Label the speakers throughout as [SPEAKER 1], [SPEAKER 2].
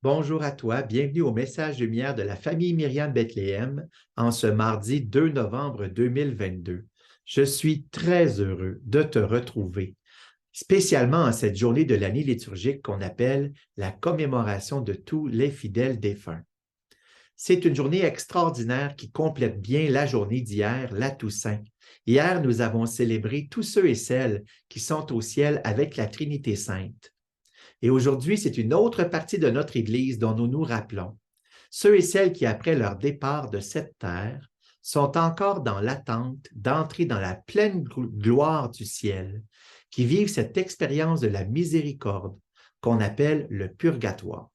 [SPEAKER 1] bonjour à toi, bienvenue au message lumière de la famille Myriam Bethléem en ce mardi 2 novembre 2022. Je suis très heureux de te retrouver, spécialement en cette journée de l'année liturgique qu'on appelle la commémoration de tous les fidèles défunts. C'est une journée extraordinaire qui complète bien la journée d'hier, la Toussaint. Hier, nous avons célébré tous ceux et celles qui sont au ciel avec la Trinité sainte. Et aujourd'hui, c'est une autre partie de notre Église dont nous nous rappelons. Ceux et celles qui, après leur départ de cette terre, sont encore dans l'attente d'entrer dans la pleine gloire du ciel, qui vivent cette expérience de la miséricorde qu'on appelle le purgatoire.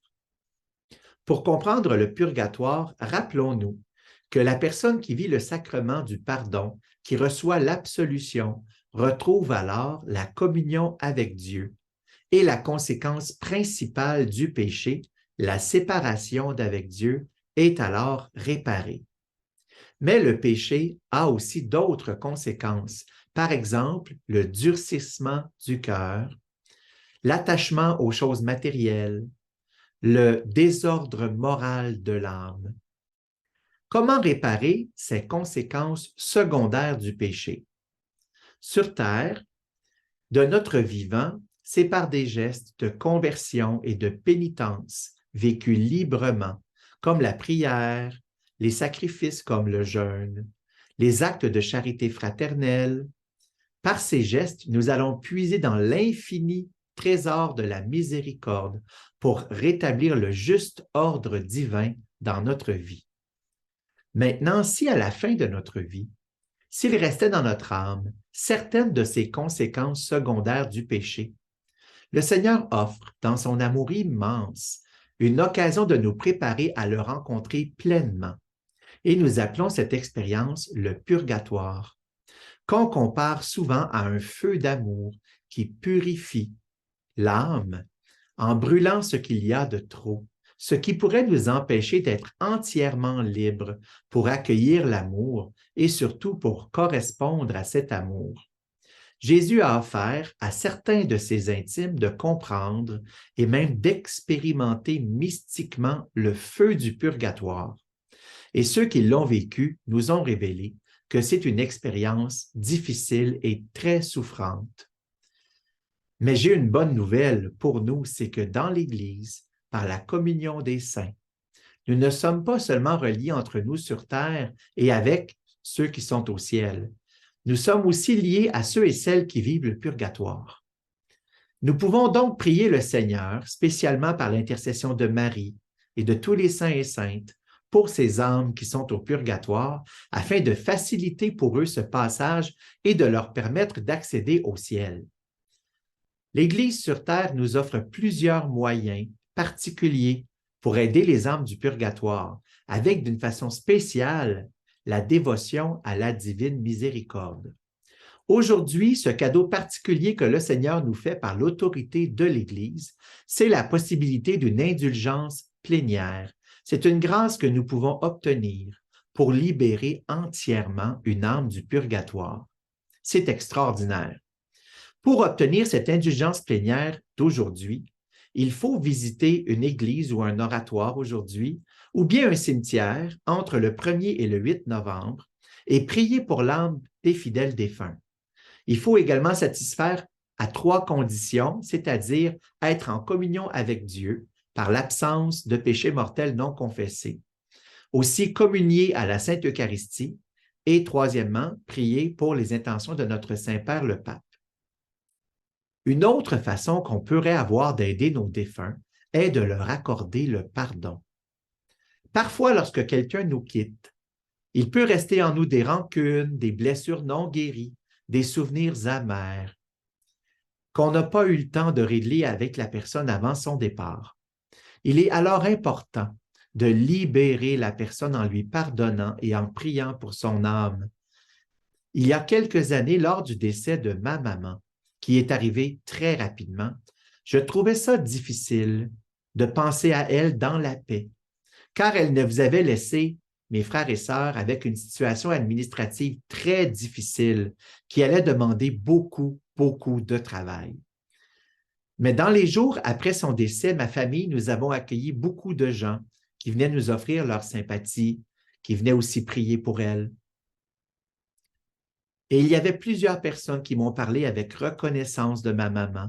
[SPEAKER 1] Pour comprendre le purgatoire, rappelons-nous que la personne qui vit le sacrement du pardon, qui reçoit l'absolution, retrouve alors la communion avec Dieu. Et la conséquence principale du péché, la séparation d'avec Dieu, est alors réparée. Mais le péché a aussi d'autres conséquences, par exemple le durcissement du cœur, l'attachement aux choses matérielles, le désordre moral de l'âme. Comment réparer ces conséquences secondaires du péché? Sur terre, de notre vivant, c'est par des gestes de conversion et de pénitence vécus librement, comme la prière, les sacrifices comme le jeûne, les actes de charité fraternelle. Par ces gestes, nous allons puiser dans l'infini trésor de la miséricorde pour rétablir le juste ordre divin dans notre vie. Maintenant, si à la fin de notre vie, s'il restait dans notre âme certaines de ces conséquences secondaires du péché, le Seigneur offre, dans son amour immense, une occasion de nous préparer à le rencontrer pleinement. Et nous appelons cette expérience le purgatoire, qu'on compare souvent à un feu d'amour qui purifie l'âme en brûlant ce qu'il y a de trop, ce qui pourrait nous empêcher d'être entièrement libres pour accueillir l'amour et surtout pour correspondre à cet amour. Jésus a offert à certains de ses intimes de comprendre et même d'expérimenter mystiquement le feu du purgatoire. Et ceux qui l'ont vécu nous ont révélé que c'est une expérience difficile et très souffrante. Mais j'ai une bonne nouvelle pour nous, c'est que dans l'Église, par la communion des saints, nous ne sommes pas seulement reliés entre nous sur terre et avec ceux qui sont au ciel. Nous sommes aussi liés à ceux et celles qui vivent le purgatoire. Nous pouvons donc prier le Seigneur, spécialement par l'intercession de Marie et de tous les saints et saintes, pour ces âmes qui sont au purgatoire, afin de faciliter pour eux ce passage et de leur permettre d'accéder au ciel. L'Église sur terre nous offre plusieurs moyens particuliers pour aider les âmes du purgatoire, avec d'une façon spéciale la dévotion à la divine miséricorde. Aujourd'hui, ce cadeau particulier que le Seigneur nous fait par l'autorité de l'Église, c'est la possibilité d'une indulgence plénière. C'est une grâce que nous pouvons obtenir pour libérer entièrement une âme du purgatoire. C'est extraordinaire. Pour obtenir cette indulgence plénière d'aujourd'hui, il faut visiter une église ou un oratoire aujourd'hui, ou bien un cimetière entre le 1er et le 8 novembre, et prier pour l'âme des fidèles défunts. Il faut également satisfaire à 3 conditions, c'est-à-dire être en communion avec Dieu par l'absence de péché mortel non confessé, aussi communier à la Sainte Eucharistie, et troisièmement, prier pour les intentions de notre Saint-Père le Pape. Une autre façon qu'on pourrait avoir d'aider nos défunts est de leur accorder le pardon. Parfois, lorsque quelqu'un nous quitte, il peut rester en nous des rancunes, des blessures non guéries, des souvenirs amers qu'on n'a pas eu le temps de régler avec la personne avant son départ. Il est alors important de libérer la personne en lui pardonnant et en priant pour son âme. Il y a quelques années, lors du décès de ma maman, qui est arrivé très rapidement, je trouvais ça difficile de penser à elle dans la paix, car elle nous avait laissé, mes frères et sœurs, avec une situation administrative très difficile qui allait demander beaucoup de travail. Mais dans les jours après son décès, ma famille, nous avons accueilli beaucoup de gens qui venaient nous offrir leur sympathie, qui venaient aussi prier pour elle. Et il y avait plusieurs personnes qui m'ont parlé avec reconnaissance de ma maman,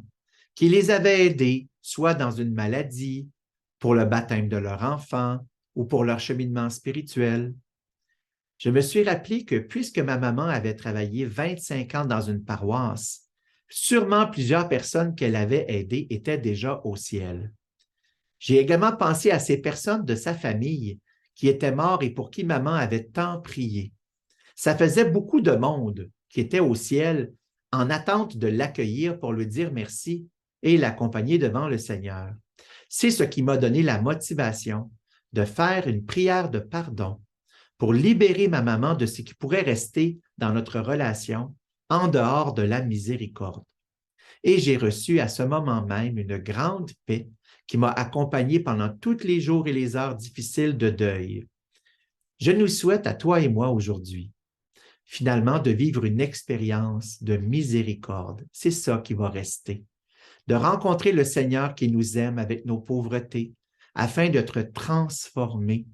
[SPEAKER 1] qui les avait aidés, soit dans une maladie, pour le baptême de leur enfant ou pour leur cheminement spirituel. Je me suis rappelé que puisque ma maman avait travaillé 25 ans dans une paroisse, sûrement plusieurs personnes qu'elle avait aidées étaient déjà au ciel. J'ai également pensé à ces personnes de sa famille qui étaient morts et pour qui maman avait tant prié. Ça faisait beaucoup de monde qui était au ciel en attente de l'accueillir pour lui dire merci et l'accompagner devant le Seigneur. C'est ce qui m'a donné la motivation de faire une prière de pardon pour libérer ma maman de ce qui pourrait rester dans notre relation en dehors de la miséricorde. Et j'ai reçu à ce moment même une grande paix qui m'a accompagné pendant tous les jours et les heures difficiles de deuil. Je nous souhaite à toi et moi aujourd'hui, finalement, de vivre une expérience de miséricorde. C'est ça qui va rester. De rencontrer le Seigneur qui nous aime avec nos pauvretés, afin d'être transformés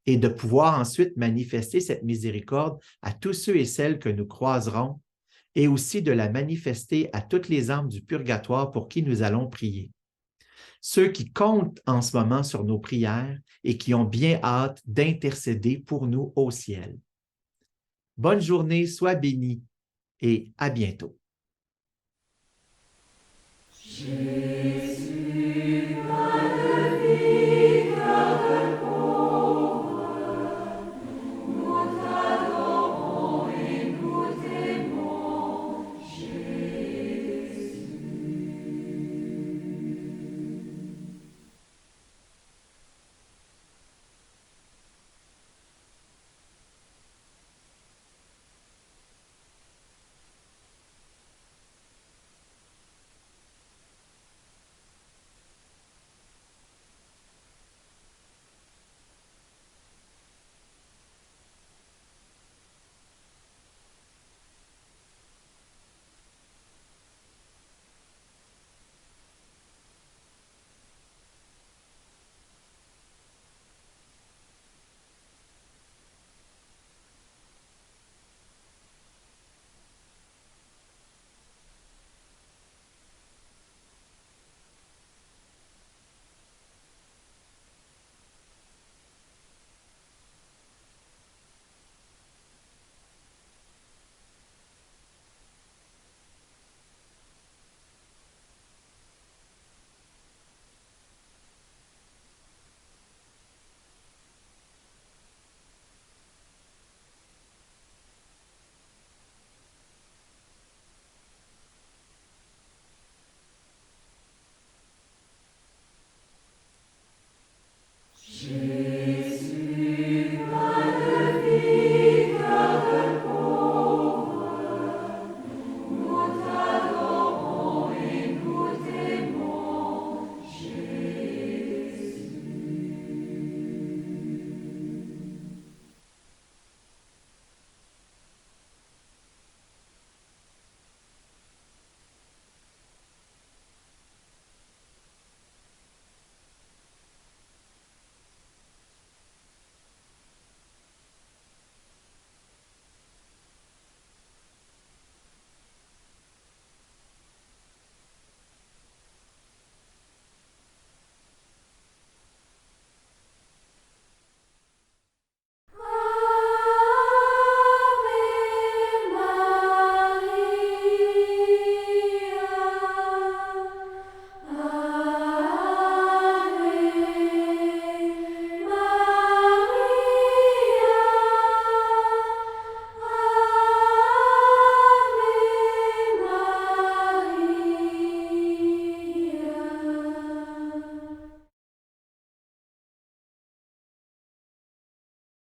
[SPEAKER 1] et de pouvoir ensuite manifester cette miséricorde à tous ceux et celles que nous croiserons et aussi de la manifester à toutes les âmes du purgatoire pour qui nous allons prier. Ceux qui comptent en ce moment sur nos prières et qui ont bien hâte d'intercéder pour nous au ciel. Bonne journée, sois béni et à bientôt.